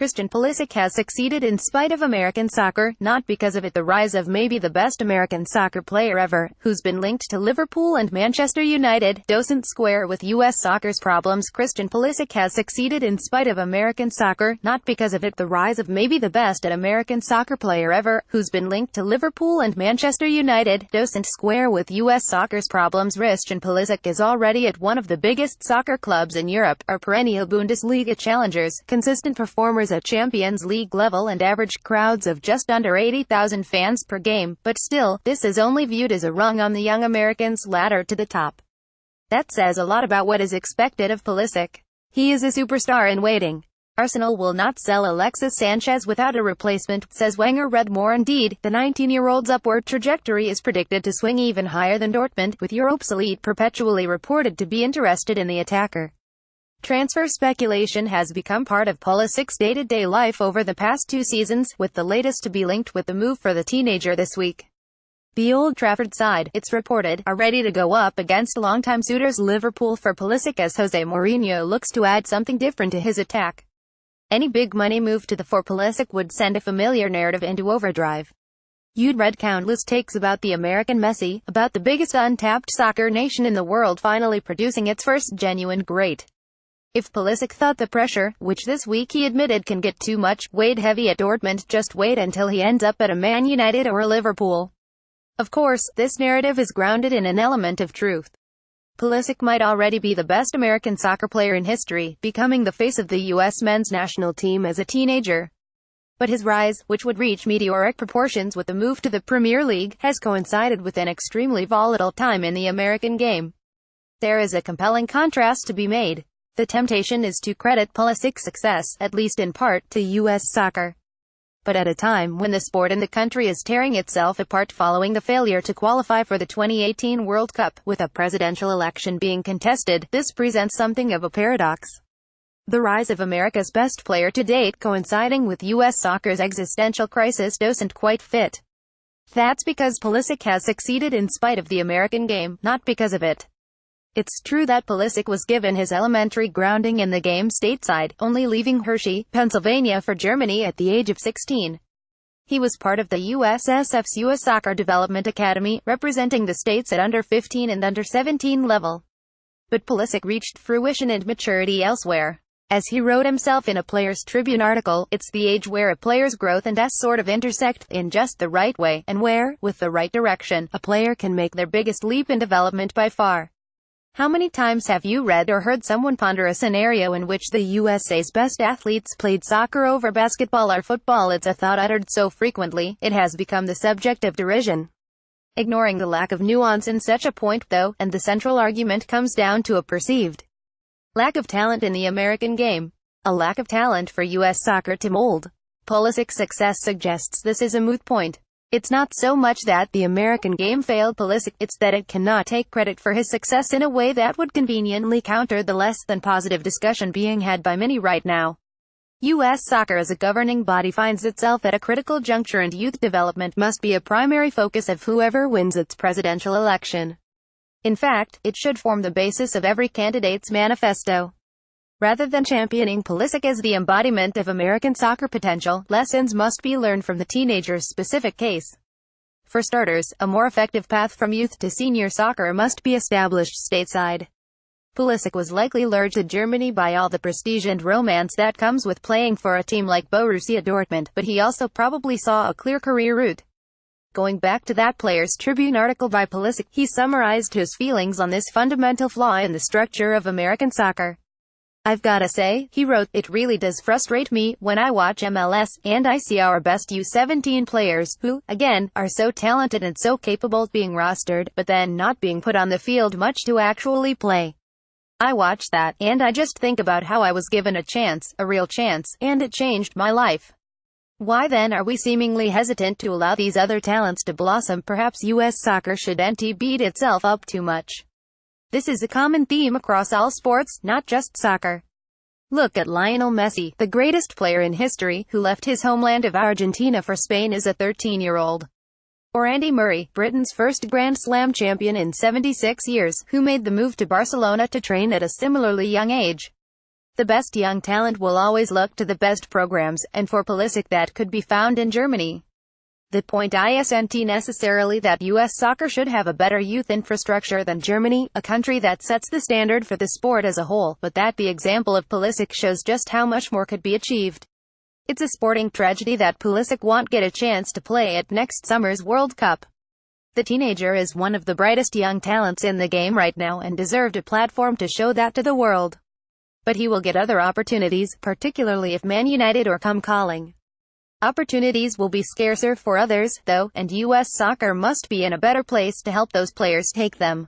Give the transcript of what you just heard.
Christian Pulisic has succeeded in spite of American soccer, not because of it. The rise of maybe the best American soccer player ever, who's been linked to Liverpool and Manchester United, doesn't square with U.S. soccer's problems. Christian Pulisic has succeeded in spite of American soccer, not because of it. The rise of maybe the best American soccer player ever, who's been linked to Liverpool and Manchester United, doesn't square with U.S. soccer's problems. Christian Pulisic is already at one of the biggest soccer clubs in Europe, are perennial Bundesliga challengers, consistent performers at Champions League level and average crowds of just under 80,000 fans per game, but still, this is only viewed as a rung on the young American's ladder to the top. That says a lot about what is expected of Pulisic. He is a superstar in waiting. Arsenal will not sell Alexis Sanchez without a replacement, says Wenger. Read more. Indeed, the 19-year-old's upward trajectory is predicted to swing even higher than Dortmund, with Europe's elite perpetually reported to be interested in the attacker. Transfer speculation has become part of Pulisic's day-to-day life over the past 2 seasons, with the latest to be linked with the move for the teenager this week. The Old Trafford side, it's reported, are ready to go up against longtime suitors Liverpool for Pulisic as Jose Mourinho looks to add something different to his attack. Any big money move to the for Pulisic would send a familiar narrative into overdrive. You'd read countless takes about the American Messi, about the biggest untapped soccer nation in the world finally producing its first genuine great. If Pulisic thought the pressure, which this week he admitted can get too much, weighed heavy at Dortmund, just wait until he ends up at a Man United or a Liverpool. Of course, this narrative is grounded in an element of truth. Pulisic might already be the best American soccer player in history, becoming the face of the U.S. men's national team as a teenager. But his rise, which would reach meteoric proportions with the move to the Premier League, has coincided with an extremely volatile time in the American game. There is a compelling contrast to be made. The temptation is to credit Pulisic's success, at least in part, to U.S. soccer. But at a time when the sport in the country is tearing itself apart following the failure to qualify for the 2018 World Cup, with a presidential election being contested, this presents something of a paradox. The rise of America's best player to date coinciding with U.S. soccer's existential crisis doesn't quite fit. That's because Pulisic has succeeded in spite of the American game, not because of it. It's true that Pulisic was given his elementary grounding in the game stateside, only leaving Hershey, Pennsylvania for Germany at the age of 16. He was part of the USSF's U.S. Soccer Development Academy, representing the states at under 15 and under 17 level. But Pulisic reached fruition and maturity elsewhere. As he wrote himself in a Players Tribune article, it's the age where a player's growth and sort of intersect, in just the right way, and where, with the right direction, a player can make their biggest leap in development by far. How many times have you read or heard someone ponder a scenario in which the USA's best athletes played soccer over basketball or football? It's a thought uttered so frequently, it has become the subject of derision. Ignoring the lack of nuance in such a point, though, and the central argument comes down to a perceived lack of talent in the American game. A lack of talent for U.S. soccer to mold. Pulisic's success suggests this is a moot point. It's not so much that the American game failed Pulisic, it's that it cannot take credit for his success in a way that would conveniently counter the less than positive discussion being had by many right now. U.S. soccer as a governing body finds itself at a critical juncture, and youth development must be a primary focus of whoever wins its presidential election. In fact, it should form the basis of every candidate's manifesto. Rather than championing Pulisic as the embodiment of American soccer potential, lessons must be learned from the teenager's specific case. For starters, a more effective path from youth to senior soccer must be established stateside. Pulisic was likely lured to Germany by all the prestige and romance that comes with playing for a team like Borussia Dortmund, but he also probably saw a clear career route. Going back to that Players Tribune article by Pulisic, he summarized his feelings on this fundamental flaw in the structure of American soccer. I've gotta say, he wrote, it really does frustrate me when I watch MLS, and I see our best U17 players, who, again, are so talented and so capable, being rostered, but then not being put on the field much to actually play. I watch that, and I just think about how I was given a chance, a real chance, and it changed my life. Why then are we seemingly hesitant to allow these other talents to blossom? Perhaps U.S. soccer shouldn't beat itself up too much. This is a common theme across all sports, not just soccer. Look at Lionel Messi, the greatest player in history, who left his homeland of Argentina for Spain as a 13-year-old. Or Andy Murray, Britain's first Grand Slam champion in 76 years, who made the move to Barcelona to train at a similarly young age. The best young talent will always look to the best programs, and for Pulisic that could be found in Germany. The point isn't necessarily that US soccer should have a better youth infrastructure than Germany, a country that sets the standard for the sport as a whole, but that the example of Pulisic shows just how much more could be achieved. It's a sporting tragedy that Pulisic won't get a chance to play at next summer's World Cup. The teenager is one of the brightest young talents in the game right now and deserved a platform to show that to the world. But he will get other opportunities, particularly if Man United or come calling. Opportunities will be scarcer for others, though, and US soccer must be in a better place to help those players take them.